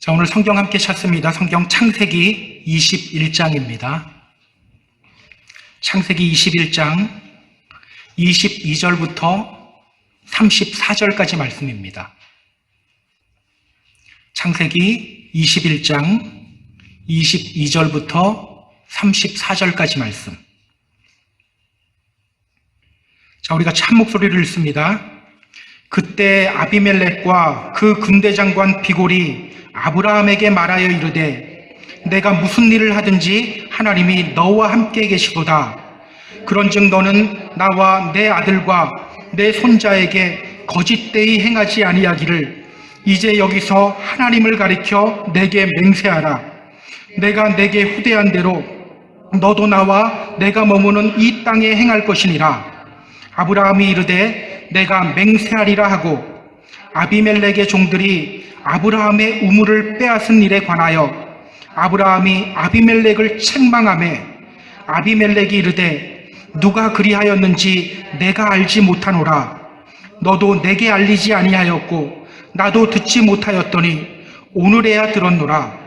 자, 오늘 성경 함께 찾습니다. 성경 창세기 21장입니다. 창세기 21장 22절부터 34절까지 말씀입니다. 창세기 21장 22절부터 34절까지 말씀. 자, 우리가 참 목소리를 읽습니다. 그때 아비멜렉과 그 군대장관 비골이 아브라함에게 말하여 이르되 내가 무슨 일을 하든지 하나님이 너와 함께 계시도다. 그런즉 너는 나와 내 아들과 내 손자에게 거짓되이 행하지 아니하기를 이제 여기서 하나님을 가리켜 내게 맹세하라. 내가 내게 후대한 대로 너도 나와 내가 머무는 이 땅에 행할 것이니라. 아브라함이 이르되 내가 맹세하리라 하고 아비멜렉의 종들이 아브라함의 우물을 빼앗은 일에 관하여 아브라함이 아비멜렉을 책망하매 아비멜렉이 이르되 누가 그리하였는지 내가 알지 못하노라. 너도 내게 알리지 아니하였고 나도 듣지 못하였더니 오늘에야 들었노라.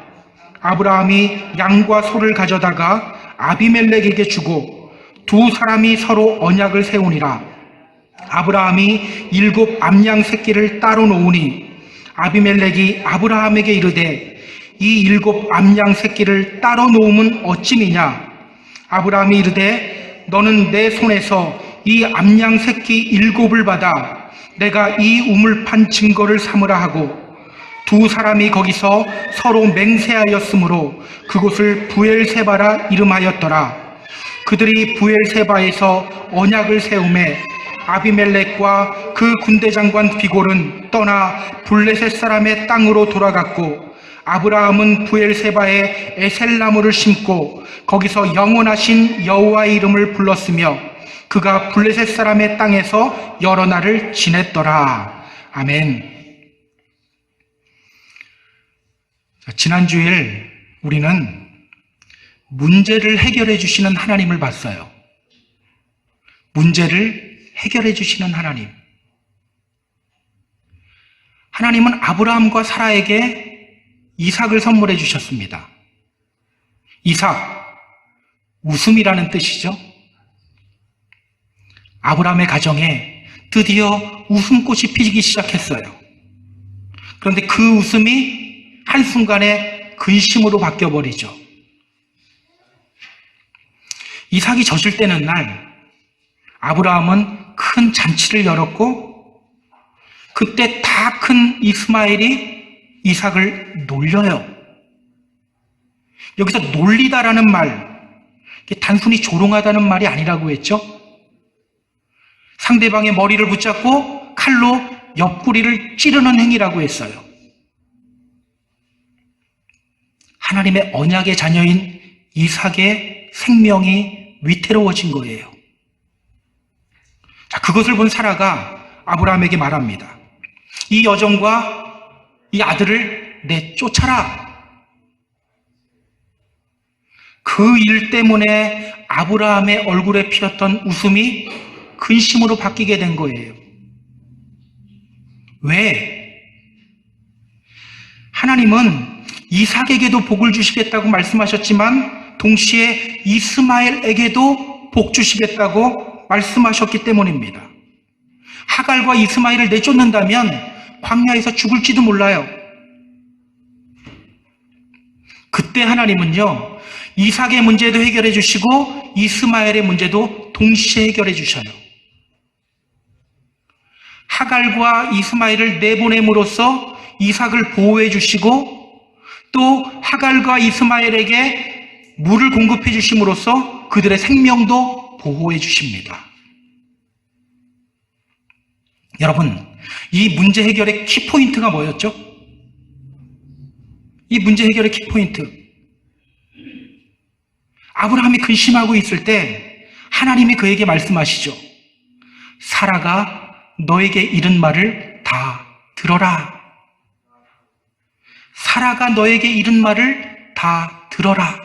아브라함이 양과 소를 가져다가 아비멜렉에게 주고 두 사람이 서로 언약을 세우니라. 아브라함이 7 암양 새끼를 따로 놓으니 아비멜렉이 아브라함에게 이르되 이 7 암양 새끼를 따로 놓으면 어찌미냐. 아브라함이 이르되 너는 내 손에서 이 암양 새끼 7을 받아 내가 이 우물 판 증거를 삼으라 하고 두 사람이 거기서 서로 맹세하였으므로 그곳을 부엘세바라 이름하였더라. 그들이 부엘세바에서 언약을 세우매 아비멜렉과 그 군대장관 비골은 떠나 블레셋 사람의 땅으로 돌아갔고 아브라함은 부엘세바에 에셀나무를 심고 거기서 영원하신 여호와의 이름을 불렀으며 그가 블레셋 사람의 땅에서 여러 날을 지냈더라. 아멘. 지난 주일 우리는 문제를 해결해 주시는 하나님을 봤어요. 문제를 해결해 주시는 하나님. 하나님은 아브라함과 사라에게 이삭을 선물해 주셨습니다. 이삭, 웃음이라는 뜻이죠. 아브라함의 가정에 드디어 웃음꽃이 피기 시작했어요. 그런데 그 웃음이 한순간에 근심으로 바뀌어버리죠. 이삭이 젖을 때는 날 아브라함은 큰 잔치를 열었고 그때 다 큰 이스마엘이 이삭을 놀려요. 여기서 놀리다라는 말, 단순히 조롱하다는 말이 아니라고 했죠. 상대방의 머리를 붙잡고 칼로 옆구리를 찌르는 행위라고 했어요. 하나님의 언약의 자녀인 이삭의 생명이 위태로워진 거예요. 자, 그것을 본 사라가 아브라함에게 말합니다. 이 여종과 이 아들을 내쫓아라. 그 일 때문에 아브라함의 얼굴에 피었던 웃음이 근심으로 바뀌게 된 거예요. 왜? 하나님은 이삭에게도 복을 주시겠다고 말씀하셨지만 동시에 이스마엘에게도 복 주시겠다고 말씀하셨기 때문입니다. 하갈과 이스마엘을 내쫓는다면 광야에서 죽을지도 몰라요. 그때 하나님은요, 이삭의 문제도 해결해 주시고 이스마엘의 문제도 동시에 해결해 주셔요. 하갈과 이스마엘을 내보냄으로써 이삭을 보호해 주시고 또 하갈과 이스마엘에게 물을 공급해 주심으로써 그들의 생명도 보호해 주십니다. 여러분, 이 문제 해결의 키포인트가 뭐였죠? 이 문제 해결의 키포인트. 아브라함이 근심하고 있을 때 하나님이 그에게 말씀하시죠. 사라가 너에게 이른 말을 다 들어라. 사라가 너에게 이른 말을 다 들어라.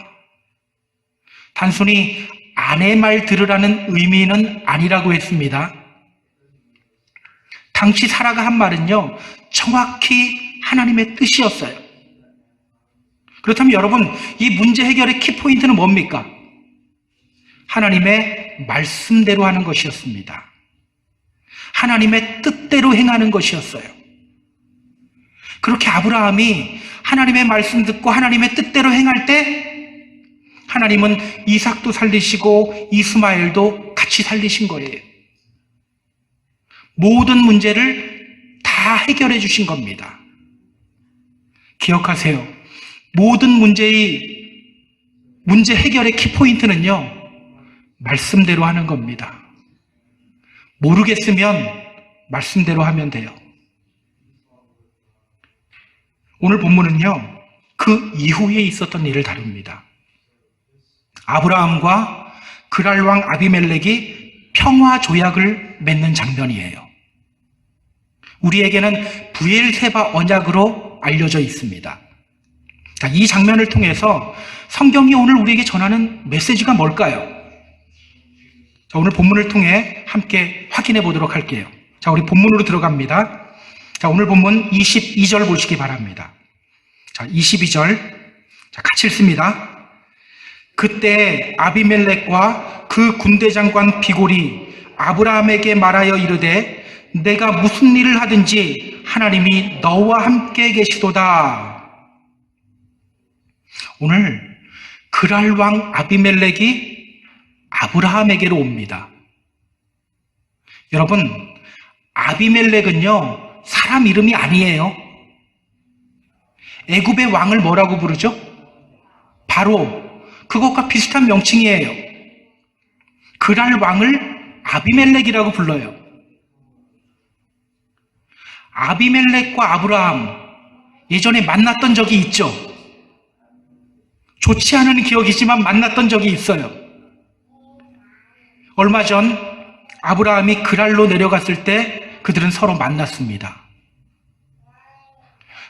단순히 아내 말 들으라는 의미는 아니라고 했습니다. 당시 사라가 한 말은요, 정확히 하나님의 뜻이었어요. 그렇다면 여러분, 이 문제 해결의 키포인트는 뭡니까? 하나님의 말씀대로 하는 것이었습니다. 하나님의 뜻대로 행하는 것이었어요. 그렇게 아브라함이 하나님의 말씀 듣고 하나님의 뜻대로 행할 때 하나님은 이삭도 살리시고 이스마엘도 같이 살리신 거예요. 모든 문제를 다 해결해 주신 겁니다. 기억하세요. 모든 문제 해결의 키포인트는요, 말씀대로 하는 겁니다. 모르겠으면 말씀대로 하면 돼요. 오늘 본문은요, 그 이후에 있었던 일을 다룹니다. 아브라함과 그랄 왕 아비멜렉이 평화 조약을 맺는 장면이에요. 우리에게는 브엘세바 언약으로 알려져 있습니다. 자, 이 장면을 통해서 성경이 오늘 우리에게 전하는 메시지가 뭘까요? 자, 오늘 본문을 통해 함께 확인해 보도록 할게요. 자, 우리 본문으로 들어갑니다. 자, 오늘 본문 22절 보시기 바랍니다. 자, 22절. 자, 같이 읽습니다. 그때 아비멜렉과 그 군대 장관 비골이 아브라함에게 말하여 이르되 내가 무슨 일을 하든지 하나님이 너와 함께 계시도다. 오늘 그랄 왕 아비멜렉이 아브라함에게로 옵니다. 여러분, 아비멜렉은요, 사람 이름이 아니에요. 애굽의 왕을 뭐라고 부르죠? 바로 그것과 비슷한 명칭이에요. 그랄 왕을 아비멜렉이라고 불러요. 아비멜렉과 아브라함 예전에 만났던 적이 있죠. 좋지 않은 기억이지만 만났던 적이 있어요. 얼마 전 아브라함이 그랄로 내려갔을 때 그들은 서로 만났습니다.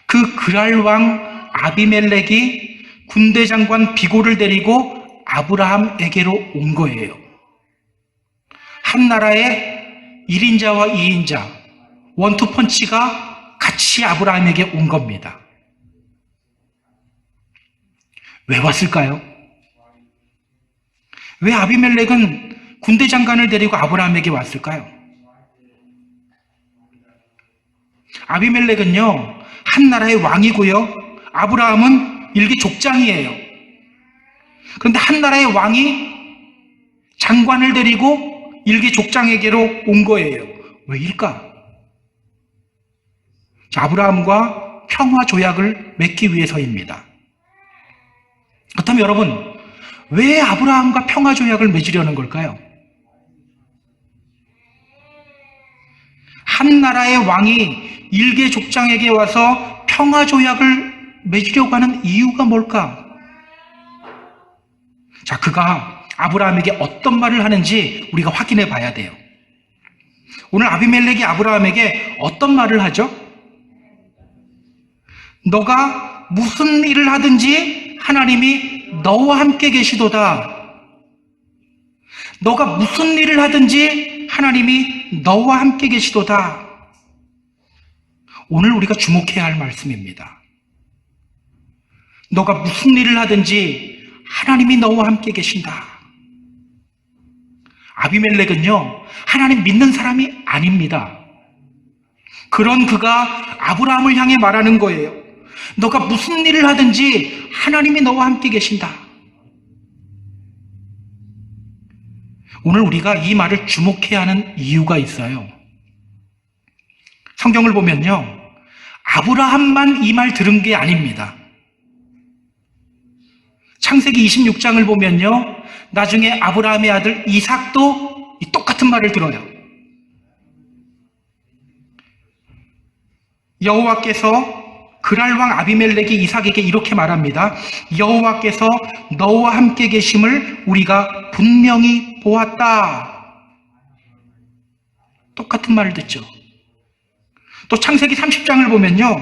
그 그랄 왕 아비멜렉이 군대 장관 비골을 데리고 아브라함에게로 온 거예요. 한 나라의 1인자와 2인자, 원투펀치가 같이 아브라함에게 온 겁니다. 왜 왔을까요? 왜 아비멜렉은 군대 장관을 데리고 아브라함에게 왔을까요? 아비멜렉은요, 한 나라의 왕이고요, 아브라함은 일개 족장이에요. 그런데 한 나라의 왕이 장관을 데리고 일개 족장에게로 온 거예요. 왜일까? 자, 아브라함과 평화 조약을 맺기 위해서입니다. 그렇다면 여러분, 왜 아브라함과 평화 조약을 맺으려는 걸까요? 한 나라의 왕이 일개 족장에게 와서 평화 조약을 맺으려고 하는 이유가 뭘까? 자, 그가 아브라함에게 어떤 말을 하는지 우리가 확인해 봐야 돼요. 오늘 아비멜렉이 아브라함에게 어떤 말을 하죠? 너가 무슨 일을 하든지 하나님이 너와 함께 계시도다. 너가 무슨 일을 하든지 하나님이 너와 함께 계시도다. 오늘 우리가 주목해야 할 말씀입니다. 너가 무슨 일을 하든지 하나님이 너와 함께 계신다. 아비멜렉은요, 하나님 믿는 사람이 아닙니다. 그런 그가 아브라함을 향해 말하는 거예요. 너가 무슨 일을 하든지 하나님이 너와 함께 계신다. 오늘 우리가 이 말을 주목해야 하는 이유가 있어요. 성경을 보면요, 아브라함만 이 말 들은 게 아닙니다. 창세기 26장을 보면요, 나중에 아브라함의 아들 이삭도 이 똑같은 말을 들어요. 여호와께서 그랄 왕 아비멜렉이 이삭에게 이렇게 말합니다. 여호와께서 너와 함께 계심을 우리가 분명히 보았다. 똑같은 말을 듣죠. 또 창세기 30장을 보면요,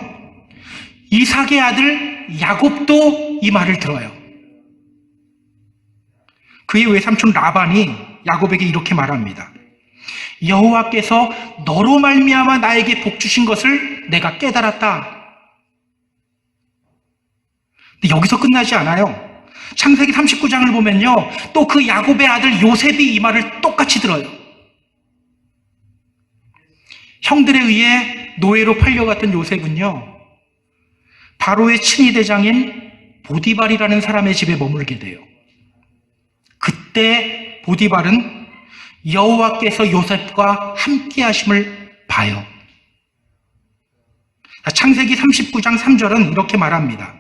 이삭의 아들 야곱도 이 말을 들어요. 그의 외삼촌 라반이 야곱에게 이렇게 말합니다. 여호와께서 너로 말미암아 나에게 복 주신 것을 내가 깨달았다. 근데 여기서 끝나지 않아요. 창세기 39장을 보면요, 또 그 야곱의 아들 요셉이 이 말을 똑같이 들어요. 형들에 의해 노예로 팔려갔던 요셉은요, 바로의 친위대장인 보디발이라는 사람의 집에 머물게 돼요. 그때 보디발은 여호와께서 요셉과 함께 하심을 봐요. 창세기 39장 3절은 이렇게 말합니다.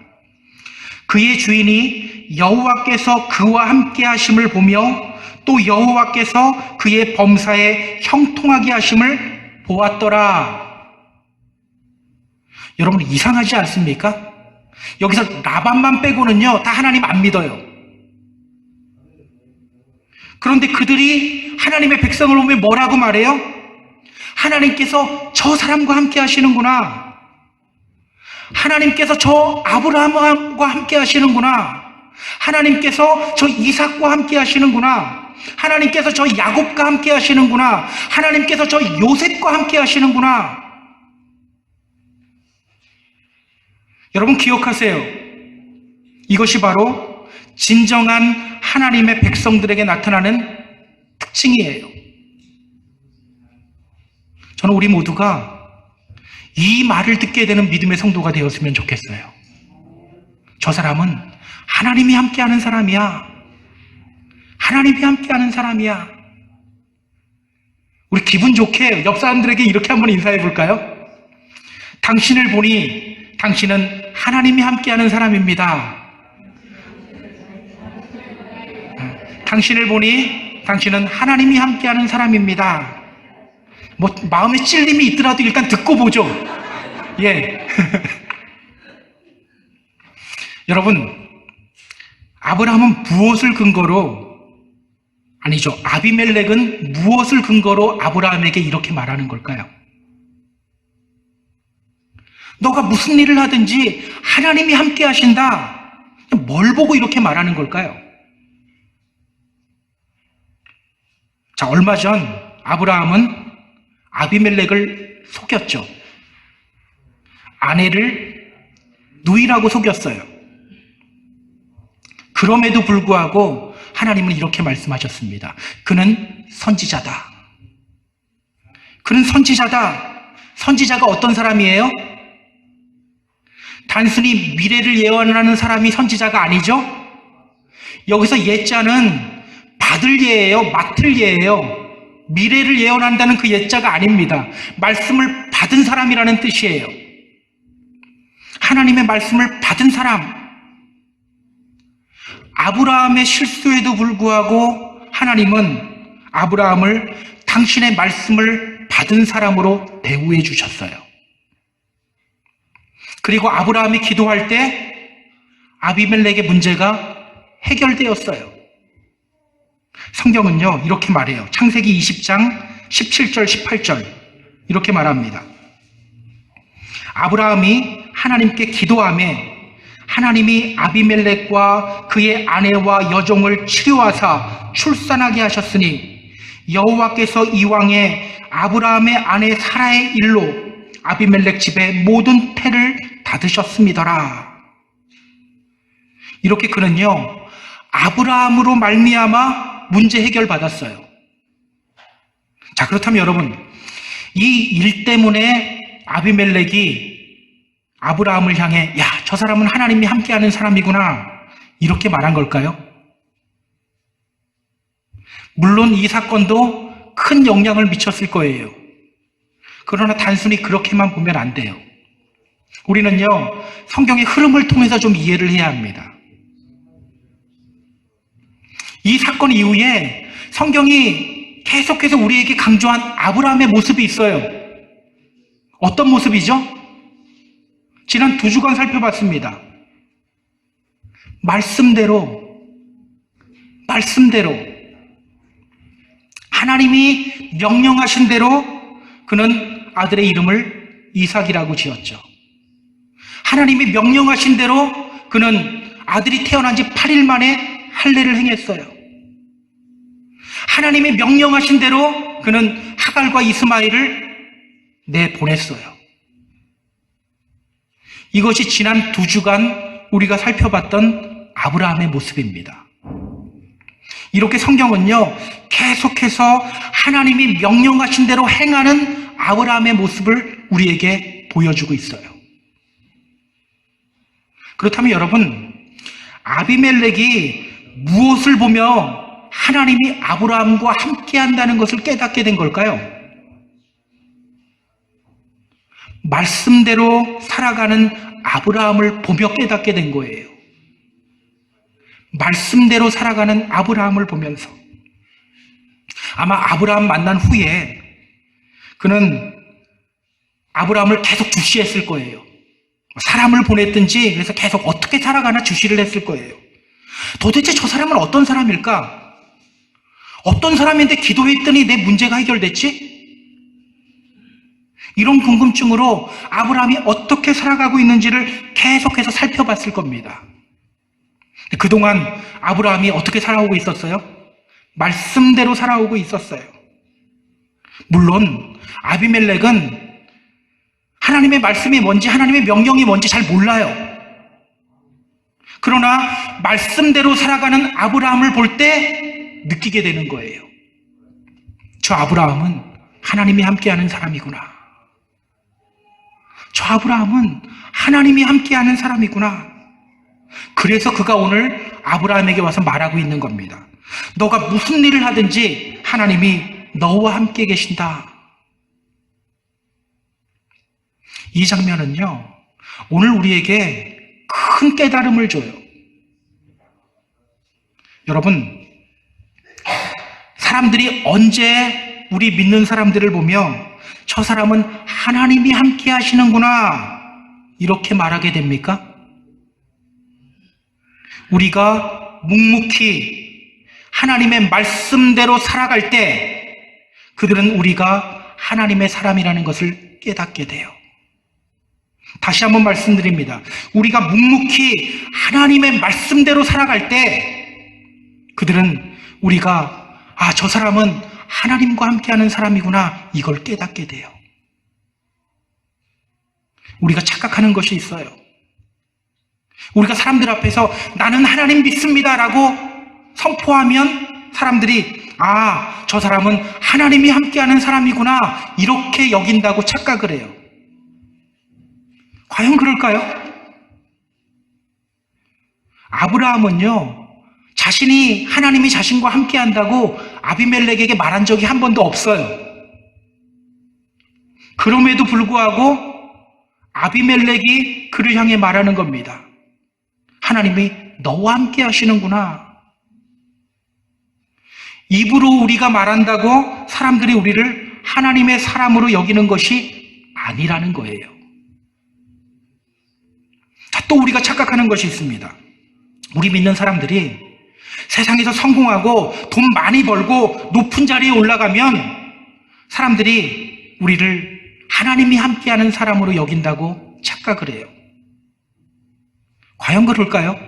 그의 주인이 여호와께서 그와 함께 하심을 보며 또 여호와께서 그의 범사에 형통하게 하심을 보았더라. 여러분, 이상하지 않습니까? 여기서 라반만 빼고는요, 다 하나님 안 믿어요. 그런데 그들이 하나님의 백성을 보면 뭐라고 말해요? 하나님께서 저 사람과 함께 하시는구나. 하나님께서 저 아브라함과 함께 하시는구나. 하나님께서 저 이삭과 함께 하시는구나. 하나님께서 저 야곱과 함께 하시는구나. 하나님께서 저 요셉과 함께 하시는구나. 여러분 기억하세요. 이것이 바로 진정한 하나님의 백성들에게 나타나는 특징이에요. 저는 우리 모두가 이 말을 듣게 되는 믿음의 성도가 되었으면 좋겠어요. 저 사람은 하나님이 함께하는 사람이야. 하나님이 함께하는 사람이야. 우리 기분 좋게 옆 사람들에게 이렇게 한번 인사해 볼까요? 당신을 보니 당신은 하나님이 함께하는 사람입니다. 당신을 보니 당신은 하나님이 함께하는 사람입니다. 뭐 마음에 찔림이 있더라도 일단 듣고 보죠. 예. 여러분, 아브라함은 무엇을 근거로, 아니죠, 아비멜렉은 무엇을 근거로 아브라함에게 이렇게 말하는 걸까요? 너가 무슨 일을 하든지 하나님이 함께 하신다. 뭘 보고 이렇게 말하는 걸까요? 자, 얼마 전 아브라함은 아비멜렉을 속였죠. 아내를 누이라고 속였어요. 그럼에도 불구하고 하나님은 이렇게 말씀하셨습니다. 그는 선지자다. 그는 선지자다. 선지자가 어떤 사람이에요? 단순히 미래를 예언하는 사람이 선지자가 아니죠? 여기서 예자는 받을 예예요, 맡을 예예요. 미래를 예언한다는 그 예자가 아닙니다. 말씀을 받은 사람이라는 뜻이에요. 하나님의 말씀을 받은 사람. 아브라함의 실수에도 불구하고 하나님은 아브라함을 당신의 말씀을 받은 사람으로 대우해 주셨어요. 그리고 아브라함이 기도할 때 아비멜렉의 문제가 해결되었어요. 성경은요, 이렇게 말해요. 창세기 20장 17절, 18절. 이렇게 말합니다. 아브라함이 하나님께 기도하며 하나님이 아비멜렉과 그의 아내와 여종을 치료하사 출산하게 하셨으니 여호와께서 이왕에 아브라함의 아내 사라의 일로 아비멜렉 집의 모든 태를 닫으셨음이더라. 이렇게 그는요, 아브라함으로 말미암아 문제 해결 받았어요. 자, 그렇다면 여러분, 이 일 때문에 아비멜렉이 아브라함을 향해 야, 저 사람은 하나님이 함께하는 사람이구나, 이렇게 말한 걸까요? 물론 이 사건도 큰 영향을 미쳤을 거예요. 그러나 단순히 그렇게만 보면 안 돼요. 우리는요, 성경의 흐름을 통해서 좀 이해를 해야 합니다. 이 사건 이후에 성경이 계속해서 우리에게 강조한 아브라함의 모습이 있어요. 어떤 모습이죠? 지난 2주간 살펴봤습니다. 말씀대로 하나님이 명령하신 대로 그는 아들의 이름을 이삭이라고 지었죠. 하나님이 명령하신 대로 그는 아들이 태어난 지 8일 만에 할례를 행했어요. 하나님이 명령하신 대로 그는 하갈과 이스마엘을 내보냈어요. 이것이 지난 2주간 우리가 살펴봤던 아브라함의 모습입니다. 이렇게 성경은요, 계속해서 하나님이 명령하신 대로 행하는 아브라함의 모습을 우리에게 보여주고 있어요. 그렇다면 여러분, 아비멜렉이 무엇을 보며 하나님이 아브라함과 함께 한다는 것을 깨닫게 된 걸까요? 말씀대로 살아가는 아브라함을 보며 깨닫게 된 거예요. 말씀대로 살아가는 아브라함을 보면서. 아마 아브라함 만난 후에 그는 아브라함을 계속 주시했을 거예요. 사람을 보냈든지 그래서 계속 어떻게 살아가나 주시를 했을 거예요. 도대체 저 사람은 어떤 사람일까? 어떤 사람인데 기도했더니 내 문제가 해결됐지? 이런 궁금증으로 아브라함이 어떻게 살아가고 있는지를 계속해서 살펴봤을 겁니다. 그동안 아브라함이 어떻게 살아오고 있었어요? 말씀대로 살아오고 있었어요. 물론 아비멜렉은 하나님의 말씀이 뭔지, 하나님의 명령이 뭔지 잘 몰라요. 그러나 말씀대로 살아가는 아브라함을 볼 때 느끼게 되는 거예요. 저 아브라함은 하나님이 함께하는 사람이구나. 저 아브라함은 하나님이 함께하는 사람이구나. 그래서 그가 오늘 아브라함에게 와서 말하고 있는 겁니다. 너가 무슨 일을 하든지 하나님이 너와 함께 계신다. 이 장면은요, 오늘 우리에게 큰 깨달음을 줘요. 여러분, 사람들이 언제 우리 믿는 사람들을 보며 저 사람은 하나님이 함께 하시는구나 이렇게 말하게 됩니까? 우리가 묵묵히 하나님의 말씀대로 살아갈 때 그들은 우리가 하나님의 사람이라는 것을 깨닫게 돼요. 다시 한번 말씀드립니다. 우리가 묵묵히 하나님의 말씀대로 살아갈 때 그들은 우리가 저 사람은 하나님과 함께하는 사람이구나 이걸 깨닫게 돼요. 우리가 착각하는 것이 있어요. 우리가 사람들 앞에서 나는 하나님 믿습니다라고 선포하면 사람들이 저 사람은 하나님이 함께하는 사람이구나 이렇게 여긴다고 착각을 해요. 과연 그럴까요? 아브라함은요, 자신이 하나님이 자신과 함께한다고 아비멜렉에게 말한 적이 한 번도 없어요. 그럼에도 불구하고 아비멜렉이 그를 향해 말하는 겁니다. 하나님이 너와 함께 하시는구나. 입으로 우리가 말한다고 사람들이 우리를 하나님의 사람으로 여기는 것이 아니라는 거예요. 또 우리가 착각하는 것이 있습니다. 우리 믿는 사람들이 세상에서 성공하고 돈 많이 벌고 높은 자리에 올라가면 사람들이 우리를 하나님이 함께하는 사람으로 여긴다고 착각을 해요. 과연 그럴까요?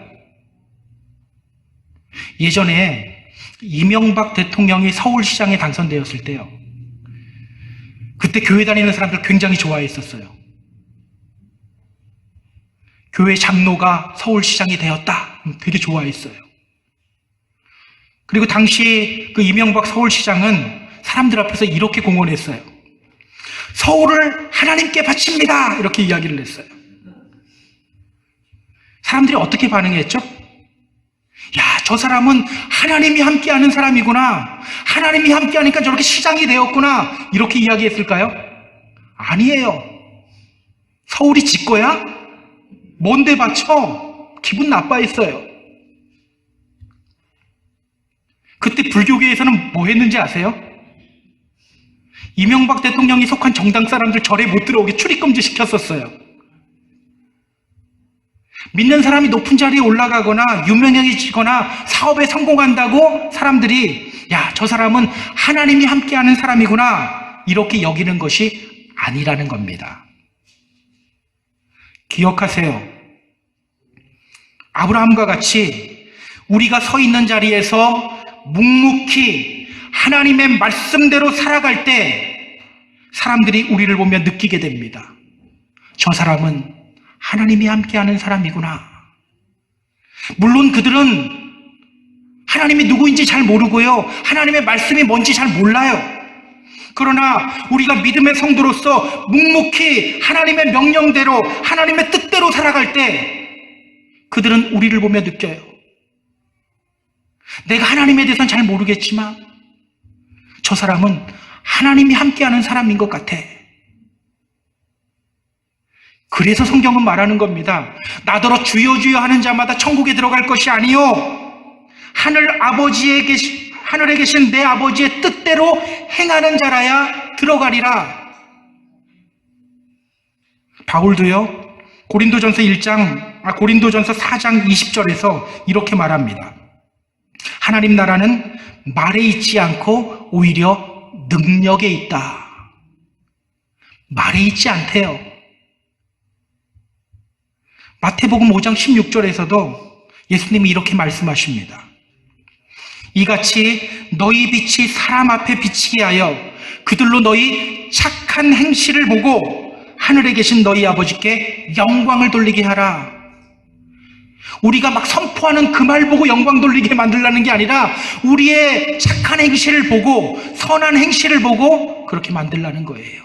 예전에 이명박 대통령이 서울시장에 당선되었을 때요, 그때 교회 다니는 사람들 굉장히 좋아했었어요. 교회 장로가 서울시장이 되었다. 되게 좋아했어요. 그리고 당시 그 이명박 서울시장은 사람들 앞에서 이렇게 공언했어요. 서울을 하나님께 바칩니다. 이렇게 이야기를 했어요. 사람들이 어떻게 반응했죠? 저 사람은 하나님이 함께하는 사람이구나. 하나님이 함께하니까 저렇게 시장이 되었구나. 이렇게 이야기했을까요? 아니에요. 서울이 지 거야? 뭔데 바쳐? 기분 나빠했어요. 그때 불교계에서는 뭐 했는지 아세요? 이명박 대통령이 속한 정당 사람들 절에 못 들어오게 출입금지 시켰었어요. 믿는 사람이 높은 자리에 올라가거나 유명해지거나 사업에 성공한다고 사람들이 저 사람은 하나님이 함께하는 사람이구나 이렇게 여기는 것이 아니라는 겁니다. 기억하세요. 아브라함과 같이 우리가 서 있는 자리에서 묵묵히 하나님의 말씀대로 살아갈 때 사람들이 우리를 보며 느끼게 됩니다. 저 사람은 하나님이 함께하는 사람이구나. 물론 그들은 하나님이 누구인지 잘 모르고요. 하나님의 말씀이 뭔지 잘 몰라요. 그러나 우리가 믿음의 성도로서 묵묵히 하나님의 명령대로 하나님의 뜻대로 살아갈 때 그들은 우리를 보며 느껴요. 내가 하나님에 대해서는 잘 모르겠지만 저 사람은 하나님이 함께하는 사람인 것 같아. 그래서 성경은 말하는 겁니다. 나더러 주여 주여 하는 자마다 천국에 들어갈 것이 아니요 하늘에 계신 내 아버지의 뜻대로 행하는 자라야 들어가리라. 바울도요, 고린도전서 4장 20절에서 이렇게 말합니다. 하나님 나라는 말에 있지 않고 오히려 능력에 있다. 말에 있지 않대요. 마태복음 5장 16절에서도 예수님이 이렇게 말씀하십니다. 이같이 너희 빛이 사람 앞에 비치게 하여 그들로 너희 착한 행실을 보고 하늘에 계신 너희 아버지께 영광을 돌리게 하라. 우리가 막 선포하는 그 말 보고 영광 돌리게 만들라는 게 아니라 우리의 착한 행실을 보고 선한 행실을 보고 그렇게 만들라는 거예요.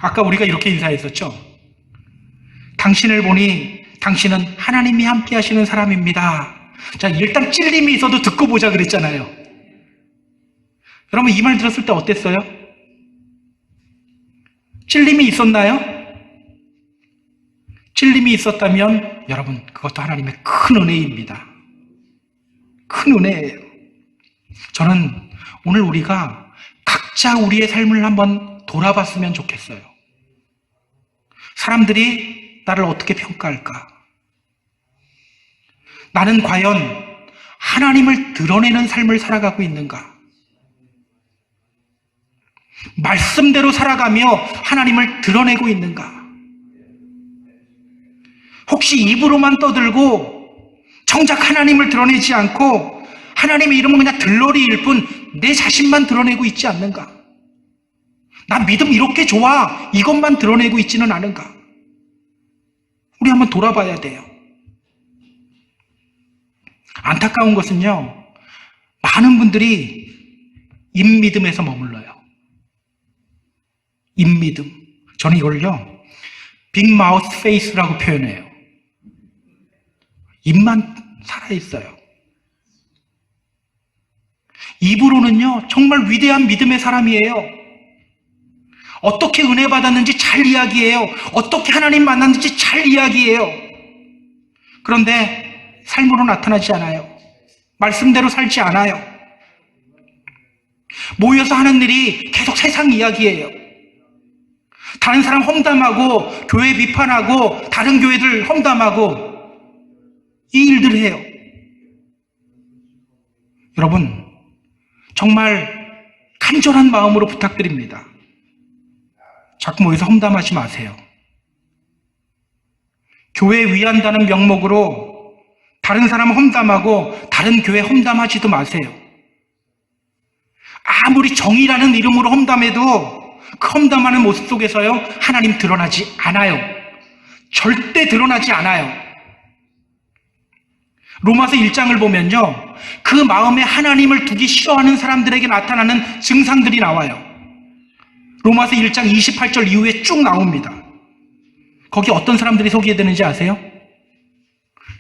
아까 우리가 이렇게 인사했었죠. 당신을 보니 당신은 하나님이 함께 하시는 사람입니다. 자, 일단 찔림이 있어도 듣고 보자 그랬잖아요. 여러분 이 말 들었을 때 어땠어요? 찔림이 있었나요? 찔림이 있었다면 여러분 그것도 하나님의 큰 은혜입니다. 큰 은혜예요. 저는 오늘 우리가 각자 우리의 삶을 한번 돌아봤으면 좋겠어요. 사람들이 나를 어떻게 평가할까? 나는 과연 하나님을 드러내는 삶을 살아가고 있는가? 말씀대로 살아가며 하나님을 드러내고 있는가? 혹시 입으로만 떠들고 정작 하나님을 드러내지 않고 하나님의 이름은 그냥 들러리일 뿐 내 자신만 드러내고 있지 않는가? 나 믿음 이렇게 좋아 이것만 드러내고 있지는 않은가? 우리 한번 돌아봐야 돼요. 안타까운 것은요, 많은 분들이 임믿음에서 머물러요. 임믿음. 저는 이걸요, 빅마우스 페이스라고 표현해요. 입만 살아있어요. 입으로는요, 정말 위대한 믿음의 사람이에요. 어떻게 은혜 받았는지 잘 이야기해요. 어떻게 하나님 만났는지 잘 이야기해요. 그런데 삶으로 나타나지 않아요. 말씀대로 살지 않아요. 모여서 하는 일이 계속 세상 이야기예요. 다른 사람 험담하고 교회 비판하고 다른 교회들 험담하고 이 일들을 해요. 여러분 정말 간절한 마음으로 부탁드립니다. 자꾸 모여서 험담하지 마세요. 교회 위한다는 명목으로 다른 사람 험담하고 다른 교회 험담하지도 마세요. 아무리 정의라는 이름으로 험담해도 그 험담하는 모습 속에서요 하나님 드러나지 않아요. 절대 드러나지 않아요. 로마서 1장을 보면요 그 마음에 하나님을 두기 싫어하는 사람들에게 나타나는 증상들이 나와요. 로마서 1장 28절 이후에 쭉 나옵니다. 거기 어떤 사람들이 소개되는지 아세요?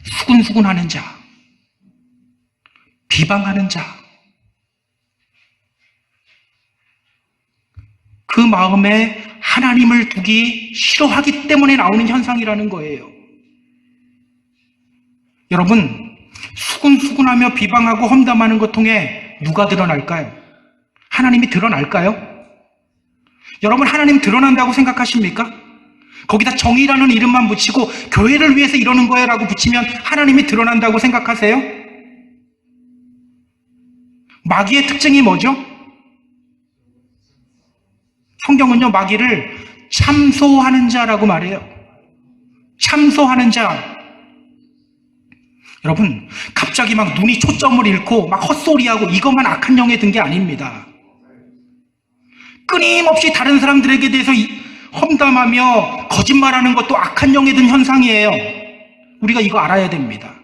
수군수군하는 자, 비방하는 자, 그 마음에 하나님을 두기 싫어하기 때문에 나오는 현상이라는 거예요. 여러분 수군수군하며 비방하고 험담하는 것 통해 누가 드러날까요? 하나님이 드러날까요? 여러분 하나님 드러난다고 생각하십니까? 거기다 정의라는 이름만 붙이고 교회를 위해서 이러는 거야 라고 붙이면 하나님이 드러난다고 생각하세요? 마귀의 특징이 뭐죠? 성경은요 마귀를 참소하는 자라고 말해요. 참소하는 자. 여러분 갑자기 막 눈이 초점을 잃고 막 헛소리하고 이것만 악한 영에 든 게 아닙니다. 끊임없이 다른 사람들에게 대해서 험담하며 거짓말하는 것도 악한 영에 든 현상이에요. 우리가 이거 알아야 됩니다.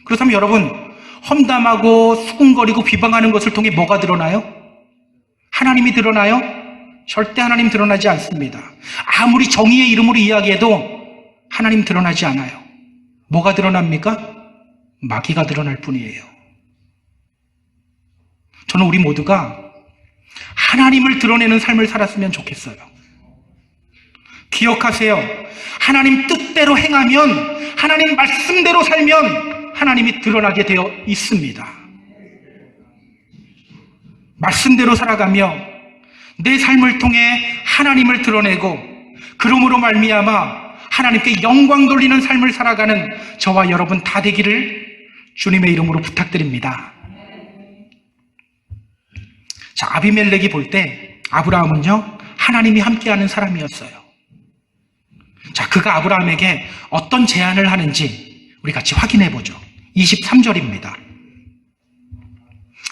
그렇다면 여러분, 험담하고 수군거리고 비방하는 것을 통해 뭐가 드러나요? 하나님이 드러나요? 절대 하나님 드러나지 않습니다. 아무리 정의의 이름으로 이야기해도 하나님 드러나지 않아요. 뭐가 드러납니까? 마귀가 드러날 뿐이에요. 저는 우리 모두가 하나님을 드러내는 삶을 살았으면 좋겠어요. 기억하세요. 하나님 뜻대로 행하면, 하나님 말씀대로 살면 하나님이 드러나게 되어 있습니다. 말씀대로 살아가며 내 삶을 통해 하나님을 드러내고, 그러므로 말미암아 하나님께 영광 돌리는 삶을 살아가는 저와 여러분 다 되기를 주님의 이름으로 부탁드립니다. 자, 아비멜렉이 볼 때 아브라함은요, 하나님이 함께하는 사람이었어요. 자, 그가 아브라함에게 어떤 제안을 하는지 우리 같이 확인해 보죠. 23절입니다.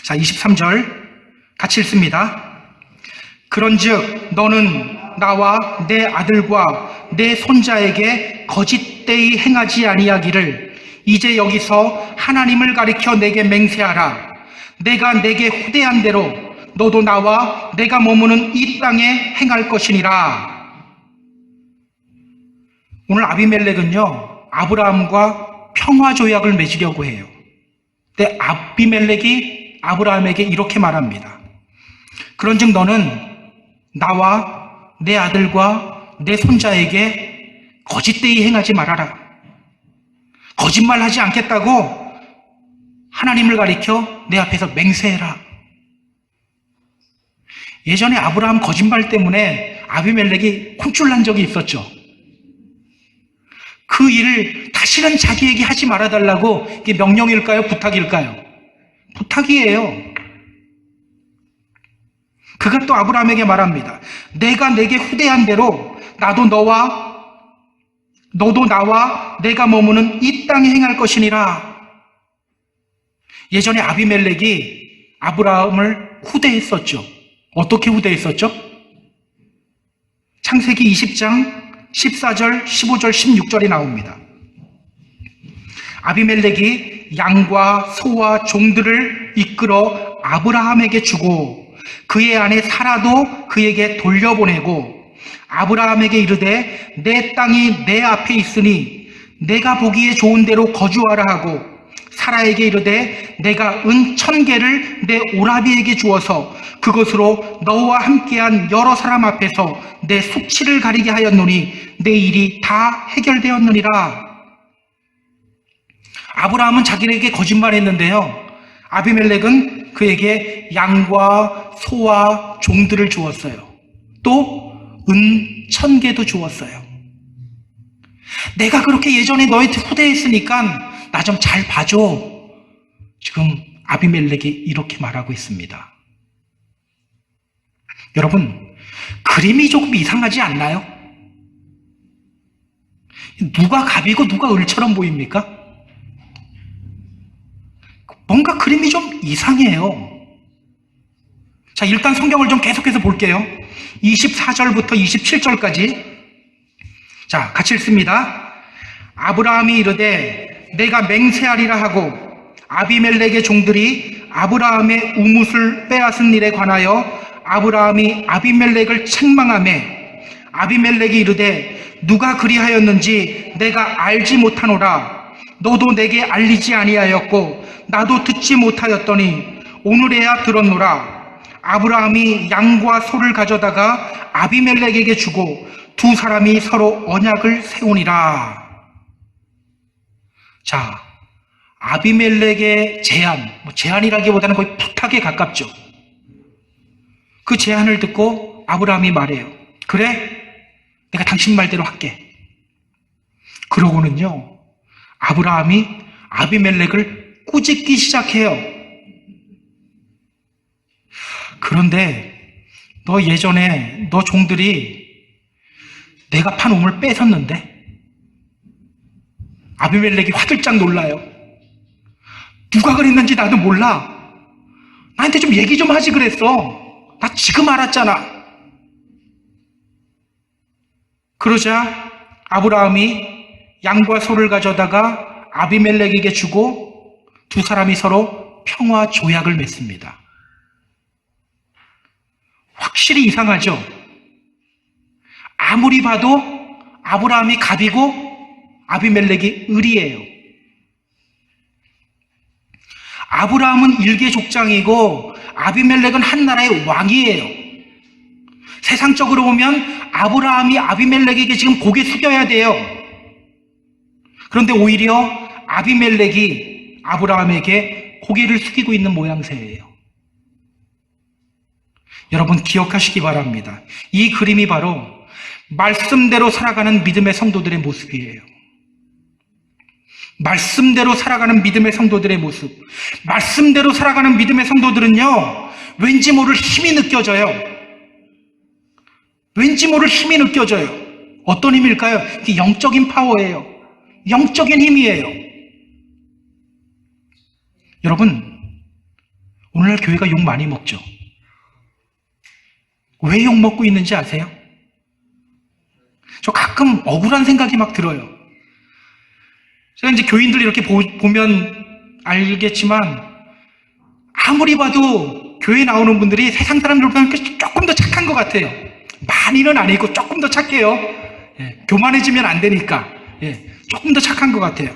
자, 23절 같이 읽습니다. 그런즉 너는 나와 내 아들과 내 손자에게 거짓되이 행하지 아니하기를 이제 여기서 하나님을 가리켜 내게 맹세하라. 내가 내게 후대한 대로 너도 나와 내가 머무는 이 땅에 행할 것이니라. 오늘 아비멜렉은요, 아브라함과 평화조약을 맺으려고 해요. 근데 아비멜렉이 아브라함에게 이렇게 말합니다. 그런즉 너는 나와 내 아들과 내 손자에게 거짓되이 행하지 말아라. 거짓말하지 않겠다고 하나님을 가리켜 내 앞에서 맹세해라. 예전에 아브라함 거짓말 때문에 아비멜렉이 혼쭐난 적이 있었죠. 그 일을 다시는 자기에게 하지 말아달라고. 이게 명령일까요? 부탁일까요? 부탁이에요. 그가 또 아브라함에게 말합니다. 내가 내게 후대한 대로 너도 나와 내가 머무는 이 땅에 행할 것이니라. 예전에 아비멜렉이 아브라함을 후대했었죠. 어떻게 후대했었죠? 창세기 20장 14절, 15절, 16절이 나옵니다. 아비멜렉이 양과 소와 종들을 이끌어 아브라함에게 주고 그의 아내 사라도 그에게 돌려보내고 아브라함에게 이르되 내 땅이 내 앞에 있으니 내가 보기에 좋은 대로 거주하라 하고 사라에게 이르되 내가 은 1000개를 내 오라비에게 주어서 그것으로 너와 함께한 여러 사람 앞에서 내 숙취를 가리게 하였노니 내 일이 다 해결되었느니라. 아브라함은 자기에게 거짓말했는데요, 아비멜렉은 그에게 양과 소와 종들을 주었어요. 또 은 1000개도 주었어요. 내가 그렇게 예전에 너희한테 후대했으니까 나 좀 잘 봐줘. 지금 아비멜렉이 이렇게 말하고 있습니다. 여러분, 그림이 조금 이상하지 않나요? 누가 갑이고 누가 을처럼 보입니까? 뭔가 그림이 좀 이상해요. 자, 일단 성경을 좀 계속해서 볼게요. 24절부터 27절까지. 자, 같이 읽습니다. 아브라함이 이르되 내가 맹세하리라 하고 아비멜렉의 종들이 아브라함의 우뭇을 빼앗은 일에 관하여 아브라함이 아비멜렉을 책망하매 아비멜렉이 이르되 누가 그리하였는지 내가 알지 못하노라. 너도 내게 알리지 아니하였고 나도 듣지 못하였더니 오늘에야 들었노라. 아브라함이 양과 소를 가져다가 아비멜렉에게 주고 두 사람이 서로 언약을 세우니라. 자, 아비멜렉의 제안, 제안이라기보다는 거의 부탁에 가깝죠. 그 제안을 듣고 아브라함이 말해요. 그래, 내가 당신 말대로 할게. 그러고는요, 아브라함이 아비멜렉을 꾸짖기 시작해요. 그런데 너 예전에 너 종들이 내가 판 우물 뺏었는데? 아비멜렉이 화들짝 놀라요. 누가 그랬는지 나도 몰라. 나한테 좀 얘기 좀 하지 그랬어. 나 지금 알았잖아. 그러자 아브라함이 양과 소를 가져다가 아비멜렉에게 주고 두 사람이 서로 평화 조약을 맺습니다. 확실히 이상하죠? 아무리 봐도 아브라함이 갑이고 아비멜렉이 을이에요. 아브라함은 일개 족장이고 아비멜렉은 한 나라의 왕이에요. 세상적으로 보면 아브라함이 아비멜렉에게 지금 고개 숙여야 돼요. 그런데 오히려 아비멜렉이 아브라함에게 고개를 숙이고 있는 모양새예요. 여러분 기억하시기 바랍니다. 이 그림이 바로 말씀대로 살아가는 믿음의 성도들의 모습이에요. 말씀대로 살아가는 믿음의 성도들의 모습. 말씀대로 살아가는 믿음의 성도들은요, 왠지 모를 힘이 느껴져요. 왠지 모를 힘이 느껴져요. 어떤 힘일까요? 이게 영적인 파워예요. 영적인 힘이에요. 여러분, 오늘날 교회가 욕 많이 먹죠? 왜 욕 먹고 있는지 아세요? 저 가끔 억울한 생각이 막 들어요. 제가 이제 교인들 이렇게 보면 알겠지만, 아무리 봐도 교회 나오는 분들이 세상 사람들보다 조금 더 착한 것 같아요. 많이는 아니고 조금 더 착해요. 예, 교만해지면 안 되니까. 예, 조금 더 착한 것 같아요.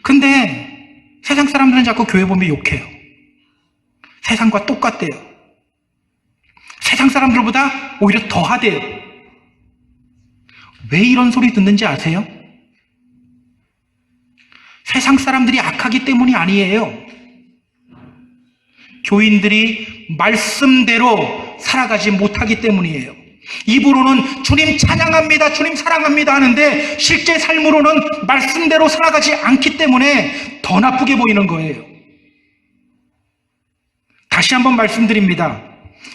근데 세상 사람들은 자꾸 교회 보면 욕해요. 세상과 똑같대요. 세상 사람들보다 오히려 더 하대요. 왜 이런 소리 듣는지 아세요? 세상 사람들이 악하기 때문이 아니에요. 교인들이 말씀대로 살아가지 못하기 때문이에요. 입으로는 주님 찬양합니다, 주님 사랑합니다 하는데 실제 삶으로는 말씀대로 살아가지 않기 때문에 더 나쁘게 보이는 거예요. 다시 한번 말씀드립니다.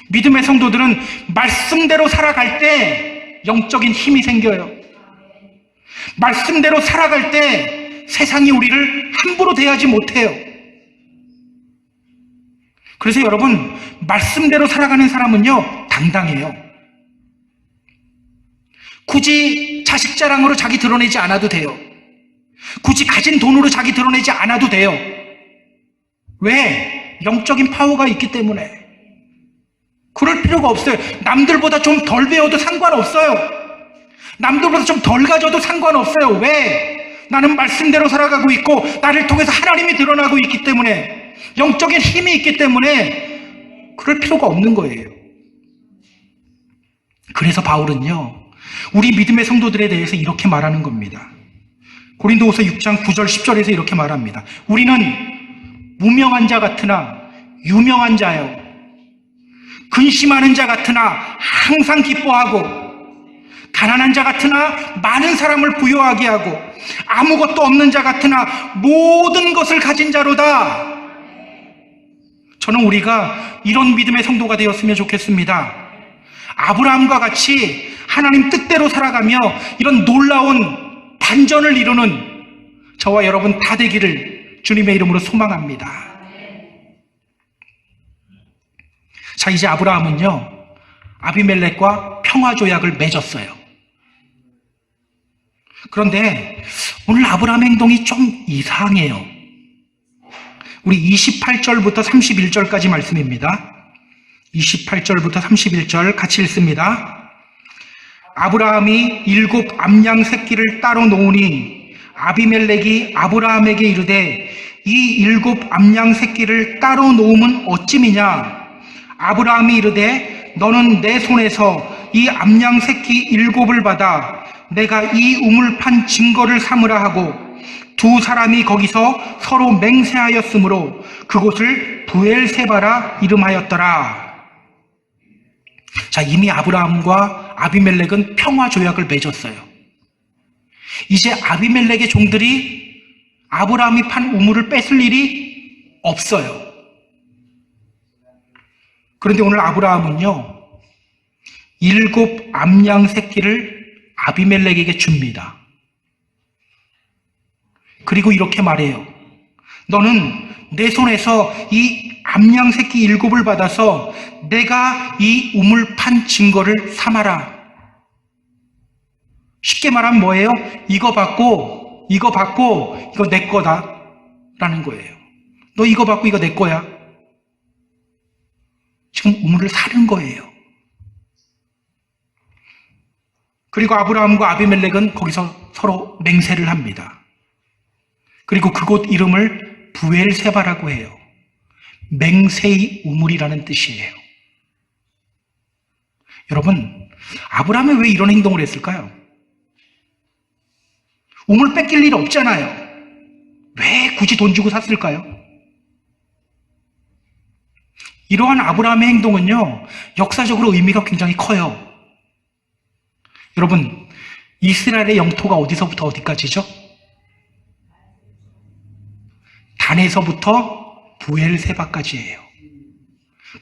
믿음의 성도들은 말씀대로 살아갈 때 영적인 힘이 생겨요. 말씀대로 살아갈 때 세상이 우리를 함부로 대하지 못해요. 그래서 여러분, 말씀대로 살아가는 사람은요, 당당해요. 굳이 자식 자랑으로 자기 드러내지 않아도 돼요. 굳이 가진 돈으로 자기 드러내지 않아도 돼요. 왜? 영적인 파워가 있기 때문에. 그럴 필요가 없어요. 남들보다 좀 덜 배워도 상관없어요. 남들보다 좀 덜 가져도 상관없어요. 왜? 나는 말씀대로 살아가고 있고 나를 통해서 하나님이 드러나고 있기 때문에, 영적인 힘이 있기 때문에 그럴 필요가 없는 거예요. 그래서 바울은요, 우리 믿음의 성도들에 대해서 이렇게 말하는 겁니다. 고린도후서 6장 9절 10절에서 이렇게 말합니다. 우리는 무명한 자 같으나 유명한 자요, 근심하는 자 같으나 항상 기뻐하고, 가난한 자 같으나 많은 사람을 부유하게 하고, 아무것도 없는 자 같으나 모든 것을 가진 자로다. 저는 우리가 이런 믿음의 성도가 되었으면 좋겠습니다. 아브라함과 같이 하나님 뜻대로 살아가며 이런 놀라운 반전을 이루는 저와 여러분 다 되기를 주님의 이름으로 소망합니다. 자, 이제 아브라함은요, 아비멜렉과 평화조약을 맺었어요. 그런데 오늘 아브라함 행동이 좀 이상해요. 우리 28절부터 31절까지 말씀입니다. 28절부터 31절 같이 읽습니다. 아브라함이 7 암양 새끼를 따로 놓으니 아비멜렉이 아브라함에게 이르되 이 7 암양 새끼를 따로 놓음은 어찌미냐? 아브라함이 이르되 너는 내 손에서 이 암양 새끼 7을 받아 내가 이 우물 판 증거를 삼으라 하고 두 사람이 거기서 서로 맹세하였으므로 그곳을 부엘세바라 이름하였더라. 자, 이미 아브라함과 아비멜렉은 평화 조약을 맺었어요. 이제 아비멜렉의 종들이 아브라함이 판 우물을 뺏을 일이 없어요. 그런데 오늘 아브라함은요, 7 암양 새끼를 아비멜렉에게 줍니다. 그리고 이렇게 말해요. 너는 내 손에서 이 암양 새끼 7을 받아서 내가 이 우물 판 증거를 삼아라. 쉽게 말하면 뭐예요? 이거 받고 이거 내 거다 라는 거예요. 너 이거 받고 이거 내 거야. 지금 우물을 사는 거예요. 그리고 아브라함과 아비멜렉은 거기서 서로 맹세를 합니다. 그리고 그곳 이름을 부엘세바라고 해요. 맹세의 우물이라는 뜻이에요. 여러분, 아브라함이 왜 이런 행동을 했을까요? 우물 뺏길 일 없잖아요. 왜 굳이 돈 주고 샀을까요? 이러한 아브라함의 행동은요, 역사적으로 의미가 굉장히 커요. 여러분, 이스라엘의 영토가 어디서부터 어디까지죠? 단에서부터 부엘세바까지예요.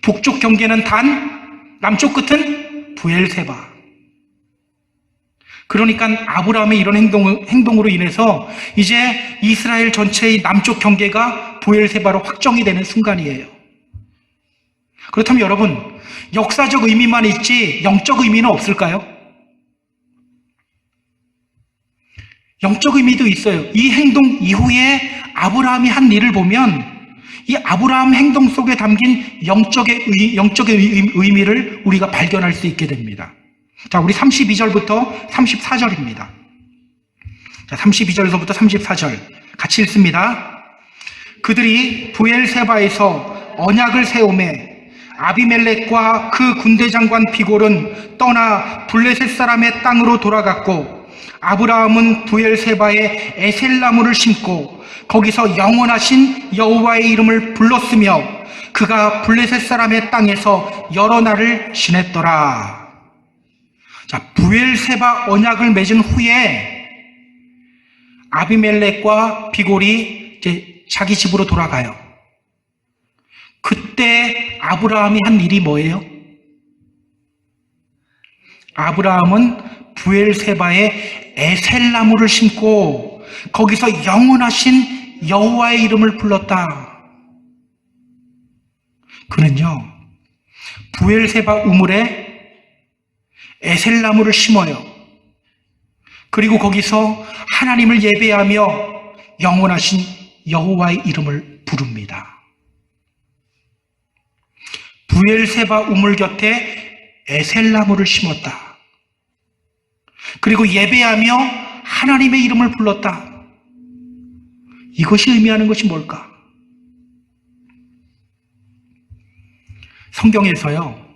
북쪽 경계는 단, 남쪽 끝은 부엘세바. 그러니까 아브라함의 이런 행동으로 인해서 이제 이스라엘 전체의 남쪽 경계가 부엘세바로 확정이 되는 순간이에요. 그렇다면 여러분, 역사적 의미만 있지 영적 의미는 없을까요? 영적 의미도 있어요. 이 행동 이후에 아브라함이 한 일을 보면 이 아브라함 행동 속에 담긴 영적의 의미를 우리가 발견할 수 있게 됩니다. 자, 우리 32절부터 34절입니다. 자, 32절에서부터 34절 같이 읽습니다. 그들이 부엘세바에서 언약을 세우매 아비멜렉과 그 군대 장관 비골은 떠나 블레셋 사람의 땅으로 돌아갔고 아브라함은 부엘세바에 에셀나무를 심고 거기서 영원하신 여호와의 이름을 불렀으며 그가 블레셋 사람의 땅에서 여러 날을 지냈더라. 자, 부엘세바 언약을 맺은 후에 아비멜렉과 비골이 이제 자기 집으로 돌아가요. 그때 아브라함이 한 일이 뭐예요? 아브라함은 부엘세바에 에셀나무를 심고 거기서 영원하신 여호와의 이름을 불렀다. 그는요, 부엘세바 우물에 에셀나무를 심어요. 그리고 거기서 하나님을 예배하며 영원하신 여호와의 이름을 부릅니다. 부엘세바 우물 곁에 에셀나무를 심었다. 그리고 예배하며 하나님의 이름을 불렀다. 이것이 의미하는 것이 뭘까? 성경에서요,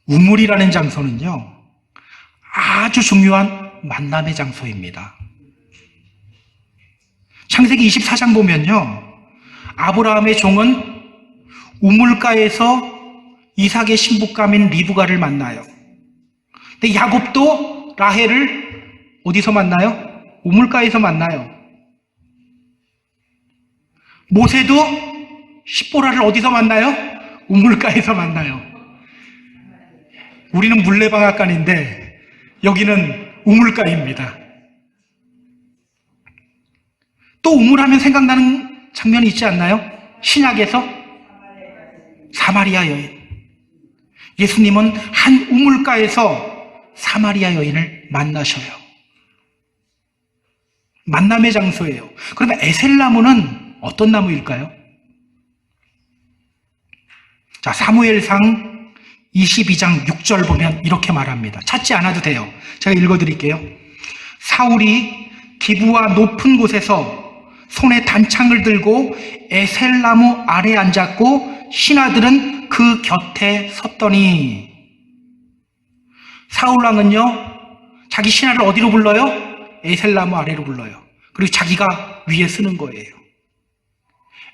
우물이라는 장소는요, 아주 중요한 만남의 장소입니다. 창세기 24장 보면요, 아브라함의 종은 우물가에서 이삭의 신부감인 리브가를 만나요. 근데 야곱도 라헬을 어디서 만나요? 우물가에서 만나요. 모세도 십보라를 어디서 만나요? 우물가에서 만나요. 우리는 물레방앗간인데 여기는 우물가입니다. 또 우물하면 생각나는 장면이 있지 않나요? 신약에서 사마리아 여인. 예수님은 한 우물가에서 사마리아 여인을 만나셔요. 만남의 장소예요. 그러면 에셀나무는 어떤 나무일까요? 자, 사무엘상 22장 6절 보면 이렇게 말합니다. 찾지 않아도 돼요. 제가 읽어드릴게요. 사울이 기브와 높은 곳에서 손에 단창을 들고 에셀나무 아래 앉았고 신하들은 그 곁에 섰더니. 사울왕은요, 자기 신하를 어디로 불러요? 에셀나무 아래로 불러요. 그리고 자기가 위에 쓰는 거예요.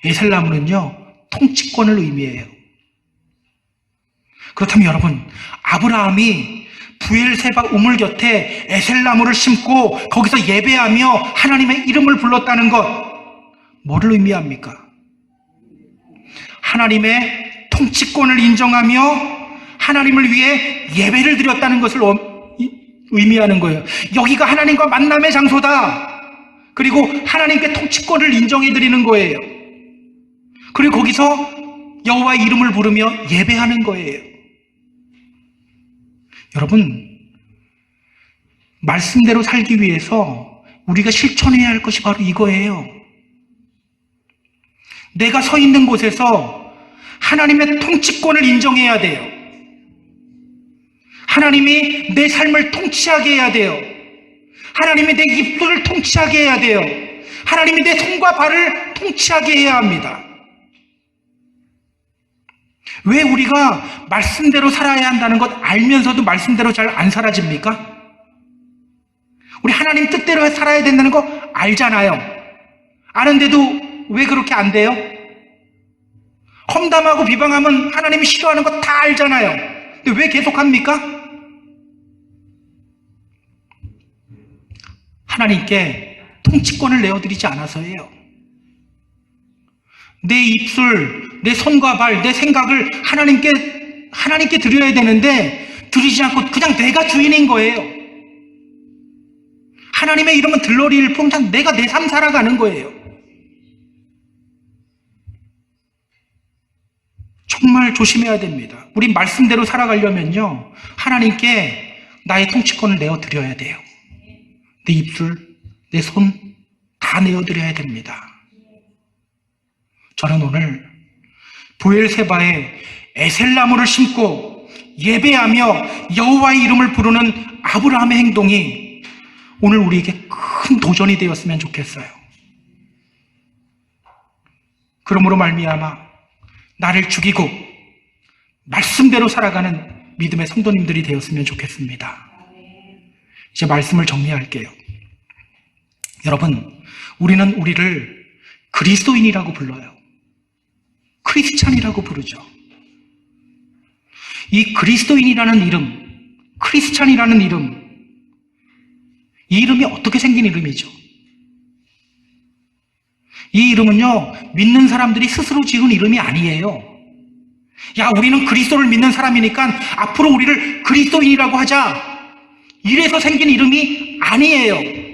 에셀나무는요, 통치권을 의미해요. 그렇다면 여러분, 아브라함이 부엘세바 우물 곁에 에셀나무를 심고 거기서 예배하며 하나님의 이름을 불렀다는 것, 뭐를 의미합니까? 하나님의 통치권을 인정하며 하나님을 위해 예배를 드렸다는 것을 의미하는 거예요. 여기가 하나님과 만남의 장소다. 그리고 하나님께 통치권을 인정해 드리는 거예요. 그리고 거기서 여호와의 이름을 부르며 예배하는 거예요. 여러분, 말씀대로 살기 위해서 우리가 실천해야 할 것이 바로 이거예요. 내가 서 있는 곳에서 하나님의 통치권을 인정해야 돼요. 하나님이 내 삶을 통치하게 해야 돼요. 하나님이 내 입술을 통치하게 해야 돼요. 하나님이 내 손과 발을 통치하게 해야 합니다. 왜 우리가 말씀대로 살아야 한다는 것 알면서도 말씀대로 잘 안 살아집니까? 우리 하나님 뜻대로 살아야 된다는 거 알잖아요. 아는데도 왜 그렇게 안 돼요? 험담하고 비방하면 하나님이 싫어하는 거 다 알잖아요. 근데 왜 계속합니까? 하나님께 통치권을 내어드리지 않아서예요. 내 입술, 내 손과 발, 내 생각을 하나님께 드려야 되는데 드리지 않고 그냥 내가 주인인 거예요. 하나님의 이름은 들러리일 뿐 그냥 내가 내 삶 살아가는 거예요. 정말 조심해야 됩니다. 우리 말씀대로 살아가려면요, 하나님께 나의 통치권을 내어드려야 돼요. 내 입술, 내 손 다 내어드려야 됩니다. 저는 오늘 부엘세바에 에셀나무를 심고 예배하며 여호와의 이름을 부르는 아브라함의 행동이 오늘 우리에게 큰 도전이 되었으면 좋겠어요. 그러므로 말미암아 나를 죽이고 말씀대로 살아가는 믿음의 성도님들이 되었으면 좋겠습니다. 이제 말씀을 정리할게요. 여러분, 우리는 우리를 그리스도인이라고 불러요. 크리스찬이라고 부르죠. 이 그리스도인이라는 이름, 크리스찬이라는 이름, 이 이름이 어떻게 생긴 이름이죠? 이 이름은요, 믿는 사람들이 스스로 지은 이름이 아니에요. 야, 우리는 그리스도를 믿는 사람이니까 앞으로 우리를 그리스도인이라고 하자. 이래서 생긴 이름이 아니에요.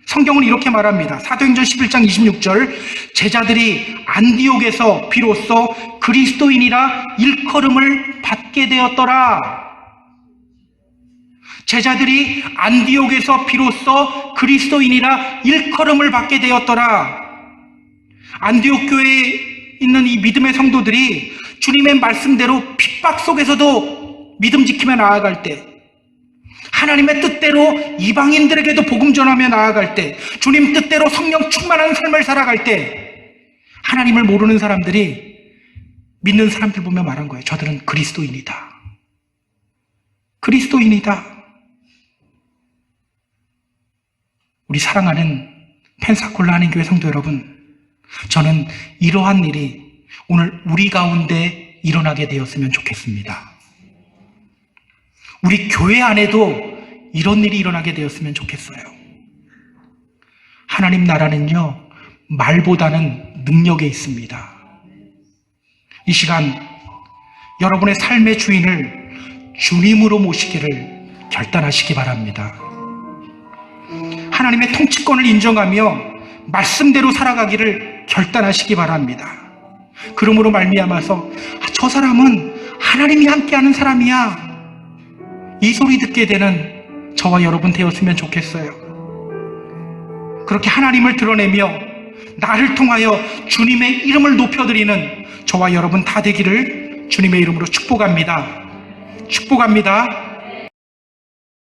성경은 이렇게 말합니다. 사도행전 11장 26절, 제자들이 안디옥에서 비로소 그리스도인이라 일컬음을 받게 되었더라. 제자들이 안디옥에서 비로소 그리스도인이라 일컬음을 받게 되었더라. 안디옥 교회에 있는 이 믿음의 성도들이 주님의 말씀대로 핍박 속에서도 믿음 지키며 나아갈 때, 하나님의 뜻대로 이방인들에게도 복음 전하며 나아갈 때, 주님 뜻대로 성령 충만한 삶을 살아갈 때, 하나님을 모르는 사람들이 믿는 사람들 보며 말한 거예요. 저들은 그리스도인이다. 그리스도인이다. 우리 사랑하는 펜사콜라 한인교회 성도 여러분, 저는 이러한 일이 오늘 우리 가운데 일어나게 되었으면 좋겠습니다. 우리 교회 안에도 이런 일이 일어나게 되었으면 좋겠어요. 하나님 나라는요, 말보다는 능력에 있습니다. 이 시간 여러분의 삶의 주인을 주님으로 모시기를 결단하시기 바랍니다. 하나님의 통치권을 인정하며 말씀대로 살아가기를 결단하시기 바랍니다. 그러므로 말미암아서 저 사람은 하나님이 함께하는 사람이야, 이 소리 듣게 되는 저와 여러분 되었으면 좋겠어요. 그렇게 하나님을 드러내며 나를 통하여 주님의 이름을 높여드리는 저와 여러분 다 되기를 주님의 이름으로 축복합니다. 축복합니다.